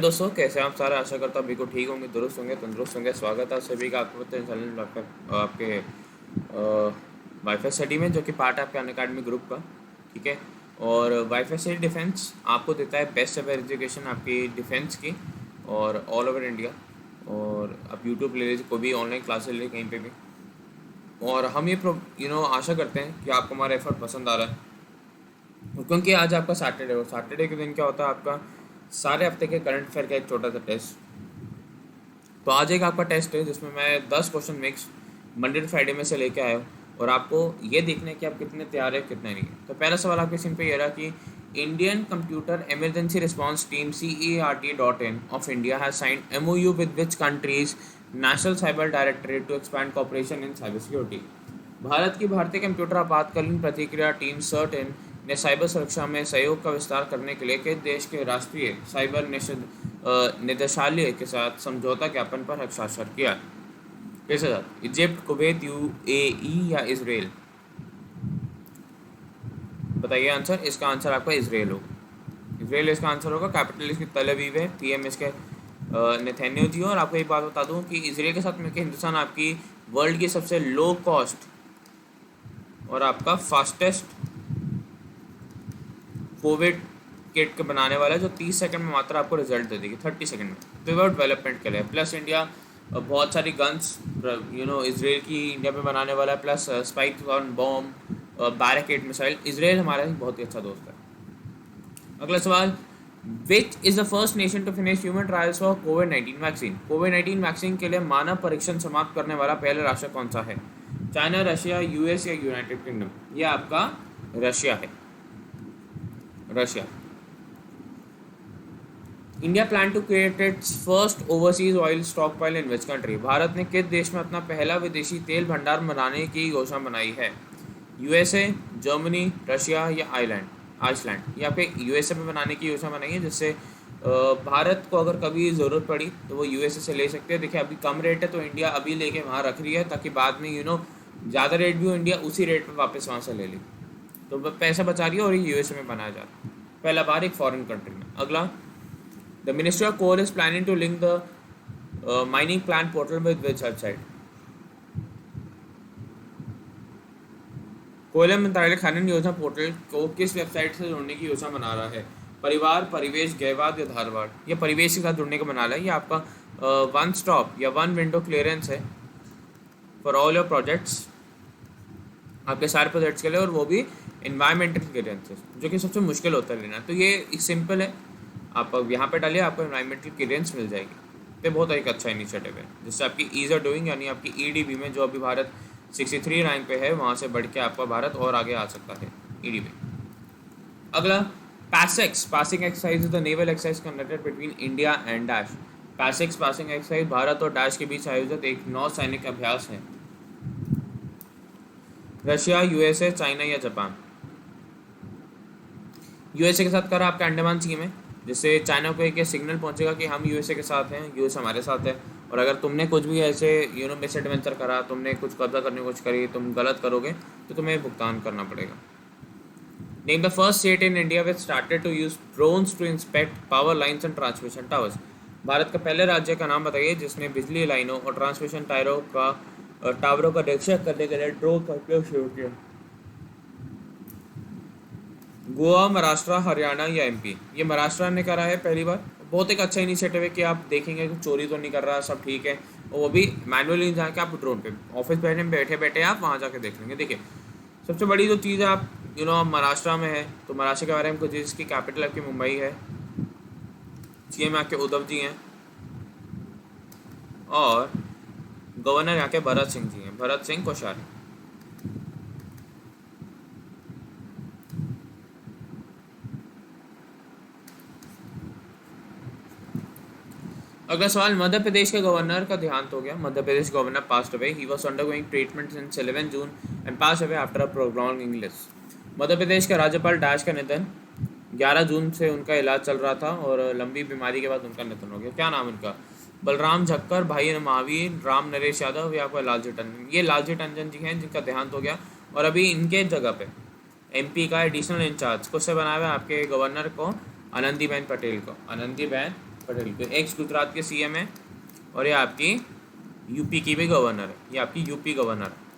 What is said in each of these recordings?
दोस्तों, कैसे हैं आप सारे। आशा करता हूँ बिल्कुल ठीक होंगे, दुरुस्त होंगे, तंदुरुस्त होंगे। स्वागत है आप सभी का आपके चैनल आपके वाईफाई स्टडी में, जो कि पार्ट है आपके अनअकैडमी ग्रुप का। ठीक है। और वाईफाई स्टडी डिफेंस आपको देता है बेस्ट एवर एजुकेशन आपकी डिफेंस की, और ऑल ओवर इंडिया। और आप यूट्यूब ले लीजिए, कोई भी ऑनलाइन क्लासेस ले लीजिए कहीं पे भी। और हम ये आशा करते हैं कि आपको हमारा एफर्ट पसंद आ रहा है, क्योंकि आज आपका सैटरडे के दिन क्या होता है, आपका सारे हफ्ते के करंट अफेयर का एक छोटा सा टेस्ट। तो आज एक आपका टेस्ट है जिसमें मैं 10 question mix Monday to Friday में से लेके आया हूँ, और आपको ये देखना है कि आप कितने तैयार है कितने नहीं है। तो पहला सवाल आपके स्क्रीन पे ये रहा कि Indian computer emergency response team CERT.in of India has signed MOU with which countries national cyber directorate to expand cooperation in cyber security. Bharat की भारतीय कंप्यूटर आपातकालीन प्रतिक्रिया टीम सर्टेन ने साइबर सुरक्षा में सहयोग का विस्तार करने के लिए किस देश के राष्ट्रीय साइबर निदेशालय के साथ समझौता ज्ञापन पर हस्ताक्षर किया। किसके साथ? इजिप्ट, कुवैत, UAE या इसराइल? बताइए आंसर। इसका आंसर आपका इसराइल होगा। इसराइल इसका आंसर होगा। कैपिटल इसकी तल अवीव है, PM इसके नेथान्याहू जी। और आपको एक बात बता दूं कि इसराइल के साथ मिलकर हिंदुस्तान आपकी वर्ल्ड की सबसे लो कॉस्ट और आपका फास्टेस्ट कोविड किट के बनाने वाला है, जो 30 सेकंड में मात्र आपको रिजल्ट दे देगी, 30 सेकंड में। पिवट डेवलपमेंट के लिए प्लस इंडिया बहुत सारी गन्स इसराइल की इंडिया में बनाने वाला है, plus spike on bomb, barricade missile. Israel हमारा ही बहुत ही अच्छा दोस्त है। अगला सवाल, which is the first nation to finish human trials for कोविड-19 वैक्सीन? कोविड-19 वैक्सीन के लिए मानव परीक्षण समाप्त करने वाला पहला राष्ट्र कौन सा है? चाइना, रशिया, US या यूनाइटेड किंगडम? यह आपका रशिया है। Russia. India plan to create its first overseas oil stockpile in which country? Bharat ने किस देश में अपना पहला विदेशी तेल भंडार बनाने की योजना बनाई है? USA, जर्मनी, रशिया या आइसलैंड? ये आपके USA में बनाने की योजना बनाई है, जिससे भारत को अगर कभी ज़रूरत पड़ी तो वो USA से ले सकते हैं। देखिए अभी कम रेट है तो इंडिया अभी लेके वहाँ रख रही है, ताकि बाद में ज़्यादा रेट भी हो, इंडिया उसी रेट पर वापस वहाँ से ले ले, तो पैसा बचा रही है। और ये USA में बनाया जा रहा है, पहला बार एक फॉरेन कंट्री में। अगला, the ministry of coal is planning to link the mining plan portal with which website? कोयला मंत्रालय खनन योजना पोर्टल को किस वेबसाइट से जोड़ने की योजना बना रहा है? परिवार, परिवेश, गहवाद या धारवाड़? ये परिवेश के साथ जुड़ने का बना रहा है। ये आपका वन स्टॉप या वन विंडो क्लियरेंस है फॉर ऑल योर प्रोजेक्ट्स, आपके सारे प्रोजेक्ट्स के लिए, और वो भी इन्वायरमेंटल क्लियरेंसेस, जो कि सबसे मुश्किल होता है लेना। तो ये सिंपल है, आप यहाँ पे डालिए, आपको इन्वायरमेंटल क्लियरेंस मिल जाएगी। तो बहुत एक अच्छा इनिशिएटिव है, जिससे आपकी ईज ऑफ डूइंग यानी आपकी EDB में, जो अभी भारत 63 रैंक पे है, वहाँ से बढ़ के आपका भारत और आगे आ सकता है EDB। अगला, PASSEX passing exercise is the naval exercise conducted between India and dash? PASSEX passing exercise Bharat और डैश के बीच आयोजित एक नौसैनिक अभ्यास है। रशिया, USA, चाइना या जापान? USA के साथ करा आपका अंडमान सी में, जिससे चाइना को एक सिग्नल पहुंचेगा कि हम USA के साथ हैं, US हमारे साथ है। और अगर तुमने कुछ भी ऐसे मिस एडवेंचर करा, तुमने कुछ कब्जा करने की कोशिश करी, तुम गलत करोगे तो तुम्हें भुगतान करना पड़ेगा। Name the first state in India which started to use drones to inspect power lines and transmission towers? Bharat का पहले राज्य का नाम बताइए जिसने बिजली लाइनों और ट्रांसमिशन टावरों का निरीक्षण करने के लिए ड्रोन का उपयोग शुरू किया। गोवा, महाराष्ट्र, हरियाणा या MP? ये महाराष्ट्र ने करा है पहली बार। बहुत एक अच्छा इनिशिएटिव है कि आप देखेंगे कि चोरी तो नहीं कर रहा, सब ठीक है, और वो भी मैनुअली जाके आप ड्रोन पे ऑफिस बैठे बैठे आप वहाँ जाके देख लेंगे। देखिए सबसे बड़ी जो चीज़ है, आप महाराष्ट्र में है तो महाराष्ट्र के बारे में कुछ, जिसकी कैपिटल आपकी मुंबई है, CM आपके उद्धव जी हैं, और गवर्नर यहाँ के भरत सिंह जी हैं, भरत सिंह कोश्यारी। अगला सवाल, मध्य प्रदेश के गवर्नर का देहांत हो गया। Madhya Pradesh governor passed away. He was undergoing treatment since 11 June and pass away after a prolong illness. Madhya Pradesh के राज्यपाल डैश का निधन, 11 जून से उनका इलाज चल रहा था और लंबी बीमारी के बाद उनका निधन हो गया। क्या नाम उनका? बलराम झक्कर, भाई महावीर, राम नरेश यादव या कोई लालजी टंडन? ये लालजी टंडन जी हैं जिनका देहांत हो गया, और अभी इनके जगह पे MP का एडिशनल इंचार्ज किससे बनाया हुआ है? आपके गवर्नर को आनंदीबेन पटेल को, आनंदीबेन पटेल जो एक्स गुजरात के सीएम है, और ये आपकी यूपी की भी गवर्नर है, ये आपकी यूपी गवर्नर है।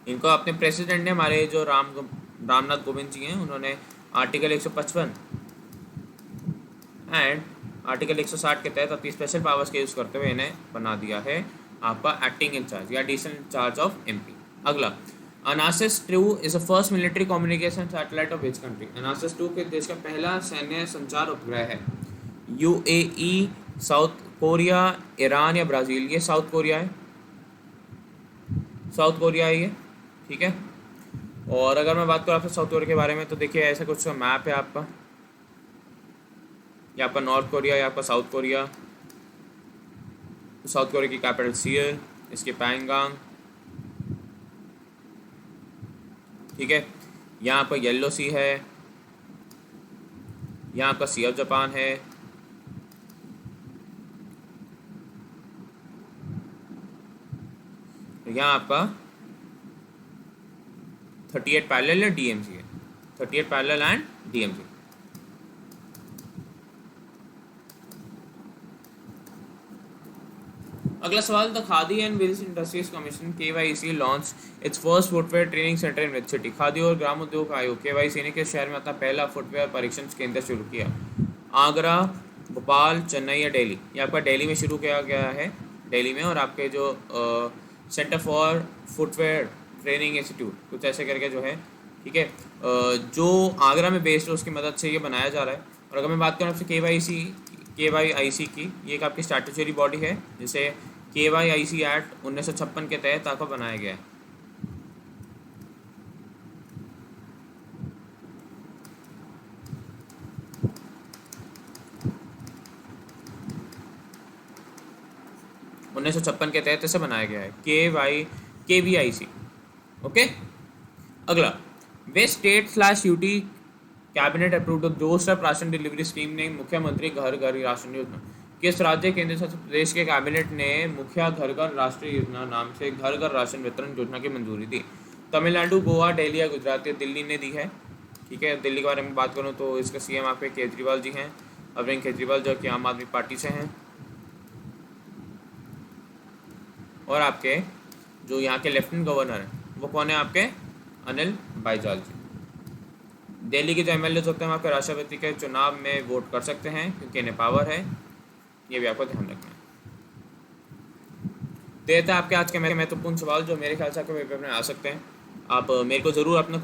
इनको अपने प्रेसिडेंट ने हमारे जो रामनाथ कोविंद जी हैं, उन्होंने आर्टिकल 155 एंड आर्टिकल 160 के तहत अपनी स्पेशल पावर्स के यूज़ करते हुए इन्हें बना दिया है आपका एक्टिंग इंचार्ज या एडिशनल इंचार्ज ऑफ एमपी। अगला, Anasis 2 is the first military communication satellite of which country? Anasis 2 के देश का पहला सैन्य संचार उपग्रह है। यूएई, साउथ कोरिया, ईरान या ब्राज़ील? ये साउथ कोरिया है, साउथ कोरिया है ये, ठीक है। और अगर मैं बात करूँ आपसे साउथ कोरिया के बारे में, तो देखिए ऐसा कुछ मैप है आपका, ये आपका नॉर्थ कोरिया, या आपका साउथ कोरिया। साउथ कोरिया की कैपिटल सियोल, इसके पैंगांग, ठीक है। यहाँ आपका येलो सी है, यहाँ आपका सी ऑफ जापान है, यहाँ आपका 38 पैरेलल या डीएमसी है, 38 पैरेलल एंड डीएमसी। अगला सवाल, the Khadi and village industries commission KVIC launch its first footwear training centre in which city? Khadi और ग्राम उद्योग आयोग केवाईसी ने किस शहर में अपना पहला फुटवेयर परीक्षण केंद्र शुरू किया? आगरा, भोपाल, चेन्नई या दिल्ली? ये आपका दिल्ली में शुरू किया गया है, दिल्ली में। और आपके जो centre for footwear training institute कुछ ऐसे करके जो है, ठीक है, जो आगरा में बेस्ड है, उसकी मदद से ये बनाया जा रहा है। और अगर मैं बात करूँ आपसे केवाईआईसी की, ये एक आपकी स्टैट्यूटरी बॉडी है जिसे केवाईआईसी एक्ट 1956 के तहत आपका बनाया गया है। के तहत इसे बनाया गया है, केवीआईसी। ओके। अगला, वे स्टेट/यूटी कैबिनेट अप्रूव्ड दो स्टेप राशन डिलीवरी स्कीम ने मुख्यमंत्री घर घर राशन योजना? किस राज्य केंद्र शासित प्रदेश के कैबिनेट ने मुखिया घर घर राष्ट्रीय योजना नाम से घर घर राशन वितरण योजना की मंजूरी दी? तमिलनाडु, गोवा, दिल्ली या गुजरात? या दिल्ली ने दी है, ठीक है। दिल्ली के बारे में बात करूँ तो इसका सीएम आपके केजरीवाल जी हैं, अरविंद केजरीवाल, जो कि आम आदमी पार्टी से हैं। और आपके जो यहाँ के लेफ्टिनेंट गवर्नर हैं वो कौन है? आपके अनिल बाईजाल जी। दिल्ली के जो एमएलए होते हैं आपके राष्ट्रपति के चुनाव में वोट कर सकते हैं क्योंकि इन्हें पावर है, ये भी आपको ध्यान रखना है। देते हैं आपके आज के महत्वपूर्ण सवाल जो मेरे ख्याल से आपके पेपर में आ सकते हैं। आप मेरे को ज़रूर अपना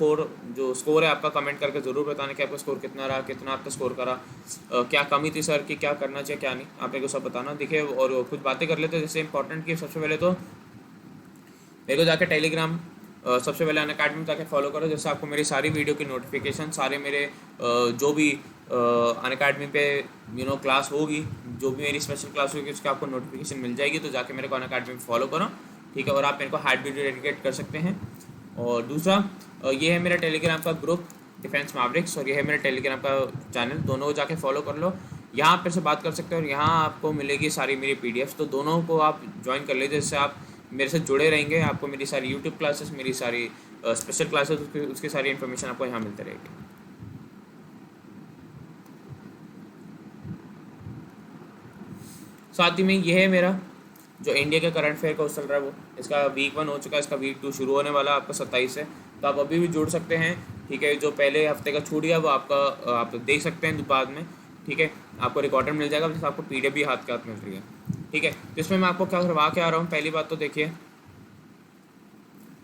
जो स्कोर है आपका कमेंट करके ज़रूर बताना कि आपका स्कोर कितना रहा, कितना आपका स्कोर करा, क्या कमी थी सर की, क्या करना चाहिए क्या नहीं, आप मेरे को सब बताना। देखिए, और कुछ बातें कर लेते हैं। जैसे इंपॉर्टेंट की सबसे पहले तो मेरे को जाकर टेलीग्राम सबसे पहले अनअकैडमी में जाके फॉलो करो, जिससे आपको मेरी सारी वीडियो की नोटिफिकेशन, सारे मेरे जो भी अनअकैडमी पे क्लास होगी, जो भी मेरी स्पेशल क्लास होगी, उसकी आपको नोटिफिकेशन मिल जाएगी। तो जाके मेरे को अनअकैडमी में फॉलो करो, ठीक है। और आप मेरे को हार्ड वीडियो डेडिकेट कर सकते हैं। और दूसरा, ये है मेरा टेलीग्राम का ग्रुप डिफेंस मैवरिक्स, और ये है मेरा टेलीग्राम का चैनल, दोनों को जाके फॉलो कर लो। यहाँ पर से बात कर सकते हो और यहाँ आपको मिलेगी सारी मेरी पीडीएफ्स, तो दोनों को आप ज्वाइन कर लीजिए, जिससे आप मेरे से जुड़े रहेंगे। आपको मेरी सारी यूट्यूब क्लासेस, मेरी सारी स्पेशल क्लासेस, उसकी सारी इन्फॉर्मेशन आपको यहाँ मिलती रहेगी। साथ ही में ये है मेरा जो इंडिया के करंट अफेयर का चल रहा है, वो इसका वीक 1 हो चुका है, इसका वीक 2 शुरू होने वाला है आपका 27 से। तो आप अभी भी जुड़ सकते हैं, ठीक है। जो पहले हफ्ते का छूट गया वो आपका आप देख सकते हैं बाद में, ठीक है। आपको रिकॉर्डर मिल जाएगा, जैसे आपको पीडीएफ भी हाथ के हाथ मिल रही है, ठीक है। तो इसमें मैं आपको क्या करवा के आ रहा हूँ, पहली बात तो देखिए,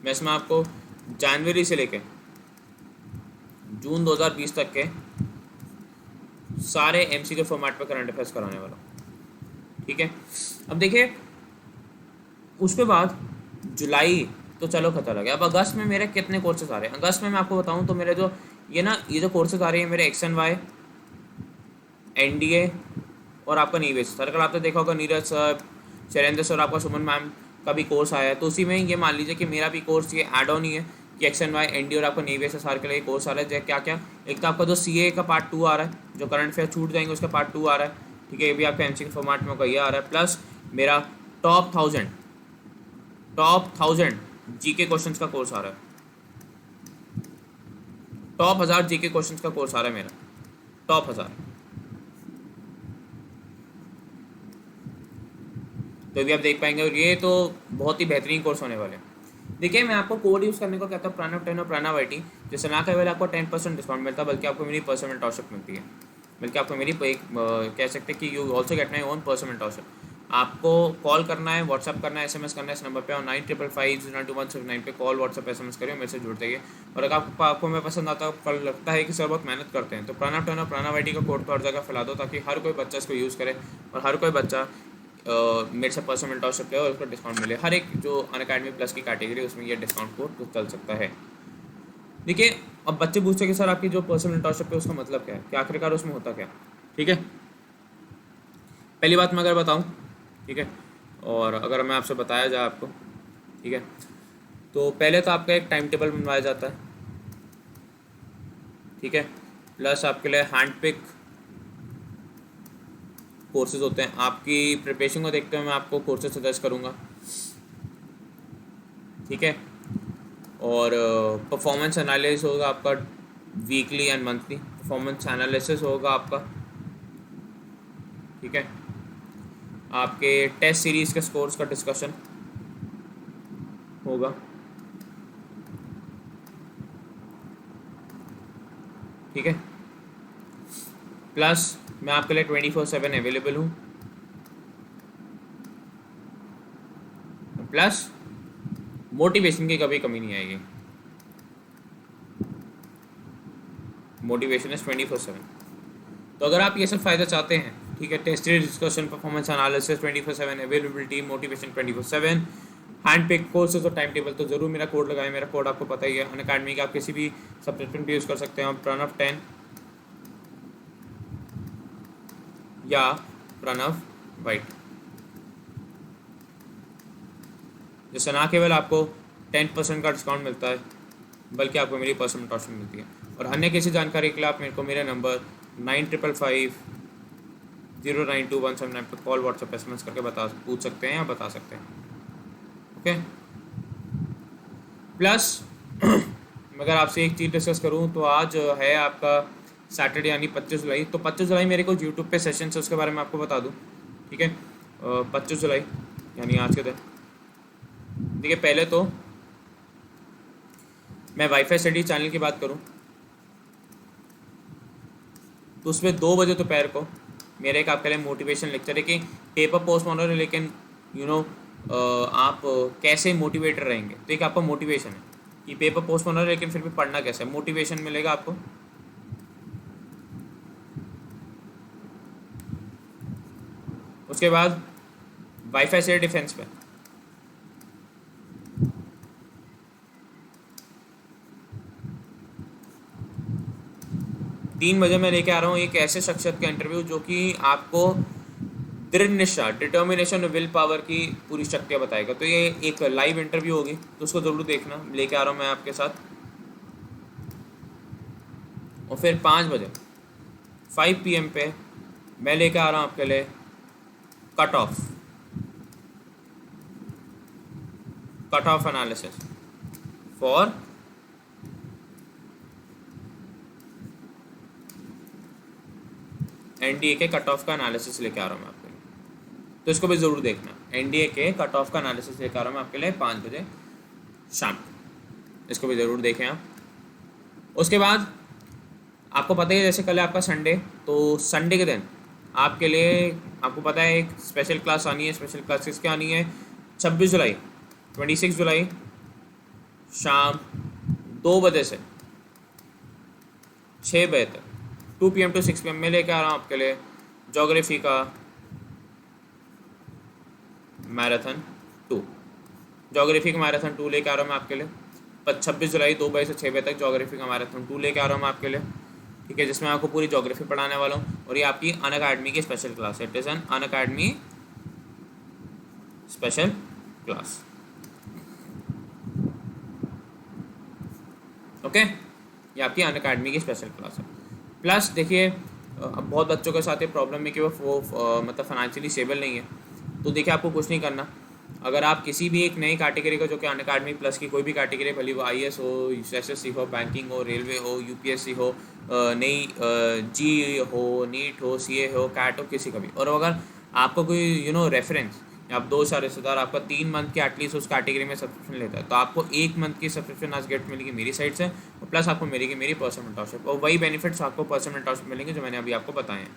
मैं इसमें आपको जनवरी से लेके जून 2020 तक के सारे एमसीक्यू फॉर्मेट पे करंट अफेयर्स कराने वाला हूँ, ठीक है। अब देखिए, उसके बाद जुलाई तो चलो खत्म हो गया। अब अगस्त में मेरे कितने कोर्सेज आ रहे हैं? अगस्त में मैं आपको बताऊँ तो मेरे जो ये जो कोर्सेज आ रहे हैं मेरे XNY, NDA और आपका नीवेश सर। अगर आपने देखा होगा नीरज सर, शैलेंद्र सर, आपका सुमन मैम का भी कोर्स आया है, तो उसी में ये मान लीजिए कि मेरा भी कोर्स ये ऐड ऑन ही है कि XNY, NDA और आपका नीवेश SR के लिए कोर्स आ रहा है। क्या क्या, एक तो आपका जो CA का पार्ट 2 आ रहा है, जो करंट अफेयर छूट जाएंगे उसका पार्ट 2 आ रहा है, ठीक है। ये भी आपका MCQ फॉर्मेट में होगा, ये आ रहा है। प्लस मेरा टॉप 1000 GK क्वेश्चंस का कोर्स आ रहा है, टॉप 1000 GK क्वेश्चंस का कोर्स आ रहा है मेरा, टॉप 1000। तो भी आप देख पाएंगे, और ये तो बहुत ही बेहतरीन कोर्स होने वाले हैं। देखिए, मैं आपको कोड यूज़ करने को कहता हूँ प्रणव 10 और प्रणव IT, जैसे ना केवल आपको 10% डिस्काउंट मिलता है, बल्कि आपको मेरी पर्सनल मेंटरशिप मिलती है, बल्कि आपको मेरी कह सकते हैं कि you also get my own personal mentorship. आपको कॉल करना है, व्हाट्सअप करना है, SMS करना है इस नंबर पे, और 9555 पे कॉल व्हाट्सअप SMS करिए, मेरे से जुड़ जाइए। और अगर आपको मैं पसंद आता है, लगता है कि सर बहुत मेहनत करते हैं, तो प्रणव 10 और प्रणव IT का कोड तो हर जगह फैला दो, ताकि हर कोई बच्चा इसको यूज़ करे और हर कोई बच्चा मेरे से पर्सनल मेंटरशिप ले और उसको डिस्काउंट मिले। हर एक जो अनअकैडमी प्लस की कैटेगरी उसमें ये डिस्काउंट कोड तो चल सकता है। देखिए, अब बच्चे पूछते हैं कि सर आपकी जो पर्सनल मेंटरशिप है उसका मतलब क्या है, कि आखिरकार उसमें होता क्या। ठीक है, पहली बात मैं अगर बताऊं, ठीक है, और अगर मैं आपसे बताया जाए आपको, ठीक है, तो पहले तो आपका एक टाइम टेबल बनवाया जाता है, ठीक है, प्लस आपके लिए हैंड पिक कोर्सेज होते हैं। आपकी प्रिपरेशन को देखते हुए मैं आपको कोर्सेज सजेस्ट करूँगा, ठीक है, और परफॉर्मेंस एनालिसिस होगा आपका weekly and monthly, performance analysis होगा आपका, ठीक है, आपके टेस्ट सीरीज़ के स्कोर्स का डिस्कशन होगा, ठीक है, प्लस मैं आपके लिए 24/7 अवेलेबल हूँ, प्लस मोटिवेशन की कभी कमी नहीं आएगी। Motivation is 24/7। तो अगर आप ये सब फ़ायदा चाहते हैं, ठीक है, test discussion, performance analysis 24/7, availability, motivation 24/7, hand pick courses और टाइम टेबल, तो ज़रूर मेरा कोड लगाएं। मेरा कोड आपको पता ही है, अनअकैडमी का आप किसी भी सब्सक्रिप्शन पे यूज़ कर सकते हैं, प्रणव 10 या प्रणव वाइट, जिससे ना केवल आपको 10% का डिस्काउंट मिलता है, बल्कि आपको मेरी पर्सनल मेंटरशिप मिलती है। और अन्य किसी जानकारी के लिए आप मेरे को मेरे नंबर 9555092179 पर कॉल व्हाट्सएप SMS करके पूछ सकते हैं या बता सकते हैं। ओके, प्लस अगर आपसे एक चीज़ डिस्कस करूं, तो आज है आपका सैटरडे यानी 25 जुलाई। तो 25 जुलाई मेरे को यूट्यूब पे सेशन है, उसके बारे में आपको बता दूं, ठीक है। 25 जुलाई यानी आज के दिन, देखिए, पहले तो मैं वाईफाई स्टडी चैनल की बात करूं तो उसमें 2 बजे दोपहर को मेरे एक आपके लिए मोटिवेशन लेक्चर है कि पेपर पोस्ट होना है, लेकिन आप कैसे मोटिवेटर रहेंगे। तो एक आपका मोटिवेशन है कि पेपर पोस्ट होना है, लेकिन फिर भी पढ़ना कैसे है, मोटिवेशन मिलेगा आपको। उसके बाद वाईफाई से डिफेंस पे 3 बजे मैं लेके आ रहा हूँ एक ऐसे शख्सियत का इंटरव्यू जो कि आपको दृढ़ निश्चय, डिटर्मिनेशन और विल पावर की पूरी शक्तियाँ बताएगा। तो ये एक लाइव इंटरव्यू होगी, तो उसको ज़रूर देखना। लेके आ रहा हूँ मैं आपके साथ। और फिर 5 बजे 5 PM पे मैं लेके आ रहा हूँ आपके लिए cut off analysis for NDA के कट ऑफ का एनालिसिस लेके आ रहा हूँ मैं आपके लिए, तो इसको भी ज़रूर देखना। NDA के कट ऑफ का एनालिसिस लेके आ रहा हूँ मैं आपके लिए 5 बजे शाम, इसको भी ज़रूर देखें आप। उसके बाद आपको पता ही है, जैसे कल है आपका संडे, तो संडे के दिन आपके लिए आपको पता है एक स्पेशल क्लास आनी है। स्पेशल क्लास किसकी आनी है? 26 जुलाई शाम 2 बजे से 6 बजे तक, 2 PM to 6 PM में लेके आ रहा हूँ आपके लिए ज्योग्राफी का मैराथन 2। ज्योग्राफी का मैराथन 2 लेके आ रहा हूँ मैं आपके लिए 26 जुलाई 2 बजे से 6 बजे तक ज्योग्राफी का मैराथन 2 लेके आ रहा हूँ मैं आपके लिए, ठीक है, जिसमें आपको पूरी ज्योग्राफी पढ़ाने वाला हूँ। और ये आपकी अनअकैडमी की स्पेशल क्लास है। It is an Unacademy special class. Okay, ये आपकी अनअकैडमी की स्पेशल क्लास है। प्लस देखिए, अब बहुत बच्चों के साथ ये प्रॉब्लम है कि वो मतलब फाइनेंशियली स्टेबल नहीं है। तो देखिए, आपको कुछ नहीं करना, अगर आप किसी भी एक नई कैटेगरी को जो कि अनअकैडमी प्लस की कोई भी कैटेगरी, भले वो IAS हो, SSC हो, बैंकिंग हो, रेलवे हो, UPSC हो, नई जी हो, नीट हो, CA हो, कैट हो, किसी का भी, और अगर आपको कोई रेफरेंस, आप 2 साल रिश्तेदार आपका 3 मंथ के एटलीस्ट उस कैटेगरी में सब्सक्रिप्शन लेता है, तो आपको 1 मंथ की सब्सक्रिप्शन आज गेट मिलेगी मेरी साइड से, और प्लस आपको मिलेगी मेरी पर्सनल मेंटरशिप, और वही बेनिफिट्स आपको पर्सनल मेंटरशिप मिलेंगे जो मैंने अभी आपको बताए हैं।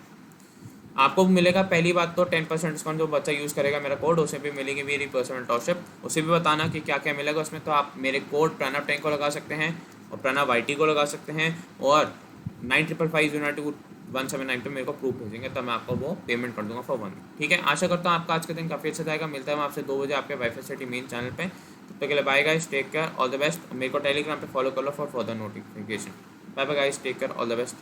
आपको मिलेगा पहली बात तो 10% डिस्काउंट, जो बच्चा यूज़ करेगा मेरा कोड, उसे भी मिलेगी मेरी पर्सनल मेंटरशिप। उसे भी बताना कि क्या क्या मिलेगा उसमें, तो आप मेरे कोड प्रणव 10 को लगा सकते हैं और प्रणव IT को लगा सकते हैं, और 9555 पे मेरे को प्रूफ भेजेंगे, तब मैं आपको वो पेमेंट कर दूंगा फॉर 1 वीक। ठीक है, आशा करता हूँ आपका आज का दिन काफ़ी अच्छा जाएगा। मिलता है मैं आपसे 2 बजे आपके वाईफाई सिटी मेन चैनल पे। तब तक के लिए bye guys, take care, all the best. मेरे को टेलीग्राम पे फॉलो कर लो for further notification. Bye bye guys, take care, all the best.